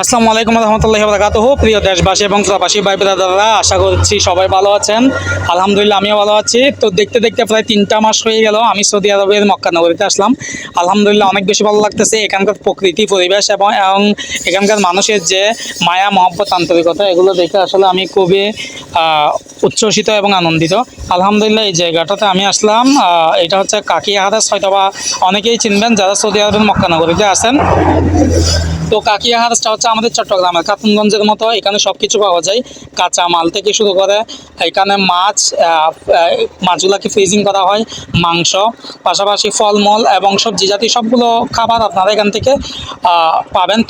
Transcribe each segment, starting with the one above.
আসসালামু আলাইকুম রহমতুল্লাহি ওয়া বারাকাতুহু। প্রিয় দেশবাসী এবং প্রবাসী ভাই ব্রাদাররা, আশা করছি সবাই ভালো আছেন। আলহামদুলিল্লাহ আমিও ভালো আছি। তো দেখতে দেখতে প্রায় 3টা মাস হয়ে গেল আমি সৌদি আরবের মক্কা নগরীতে আসলাম। আলহামদুলিল্লাহ অনেক বেশি ভালো লাগতেছে। এখানকার প্রকৃতি পরিবেশ এবং এখানকার মানুষের যে মায়া মহব্বত আন্তরিকতা, এগুলো দেখে আসলে আমি খুবই উচ্ছ্বসিত এবং আনন্দিত। আলহামদুলিল্লাহ এই জায়গাটাতে আমি আসলাম, এটা হচ্ছে কাকিয়া হাদাস, হয়তো বা অনেকেই চিনবেন যারা সৌদি আরবের মক্কা নগরীতে আছেন। তো কাকিয়া হাউসটা হচ্ছে আমাদের চট্টগ্রামের কাতুনগঞ্জের মতো। এখানে সব কিছু পাওয়া যায়, কাঁচা মাল থেকে শুরু করে এখানে মাছগুলাকে ফ্রিজিং করা হয়, মাংস, পাশাপাশি ফলমূল এবং সবজি জাতীয় সবগুলো খাবার আপনারা এখান থেকে পাবেন।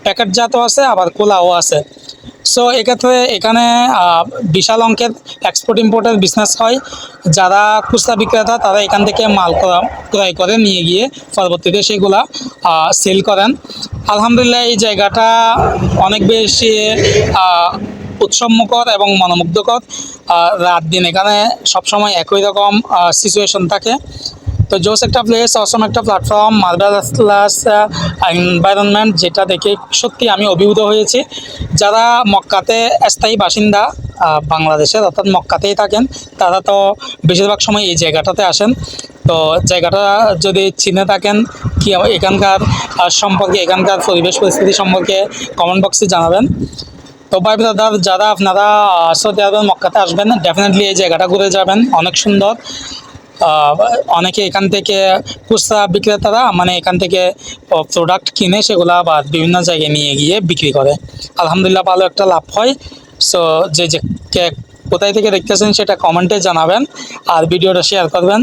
প্যাকেটজাত আছে, আবার খোলাও আছে। সো এক্ষেত্রে এখানে বিশাল অঙ্কের এক্সপোর্ট ইম্পোর্টের বিজনেস হয়। যারা খুচরা বিক্রেতা তারা এখান থেকে মাল ক্রয় করে নিয়ে গিয়ে পরবর্তীতে সেগুলা সেল করেন। আলহামদুলিল্লাহ এই জায়গাটা অনেক বেশি উৎসবমুখর এবং মনোমুগ্ধকর। রাত দিন এখানে সবসময় একই রকম সিচুয়েশন থাকে। তো জোস একটা প্লেস, অসম একটা প্ল্যাটফর্ম, মার্ভেলাস এনভায়রনমেন্ট, যেটা দেখে সত্যি আমি অভিভূত হয়েছি। যারা মক্কাতে স্থায়ী বাসিন্দা বাংলাদেশের, অর্থাৎ মক্কাতেই থাকেন, তারা তো বেশিরভাগ সময় এই জায়গাটাতে আসেন। তো জায়গাটা যদি চিনে থাকেন, কি এখানকার সম্পর্কে, এখানকার পরিবেশ পরিস্থিতি সম্পর্কে কমেন্ট বক্সে জানাবেন। তো ভাই ব্রাদার, যারা আপনারা সৌদি আরবের মক্কাতে আসবেন, ডেফিনেটলি এই জায়গাটা ঘুরে যাবেন, অনেক সুন্দর। অনেকে এখান থেকে খুচরা বিক্রেতারা মানে এখান থেকে প্রোডাক্ট কিনে সেগুলা আবার বিভিন্ন জায়গায় নিয়ে গিয়ে বিক্রি করে। আলহামদুলিল্লাহ ভালো একটা লাভ হয়। সো যে কোথায় থেকে দেখতেছেন সেটা কমেন্টে জানাবেন আর ভিডিওটা শেয়ার করবেন।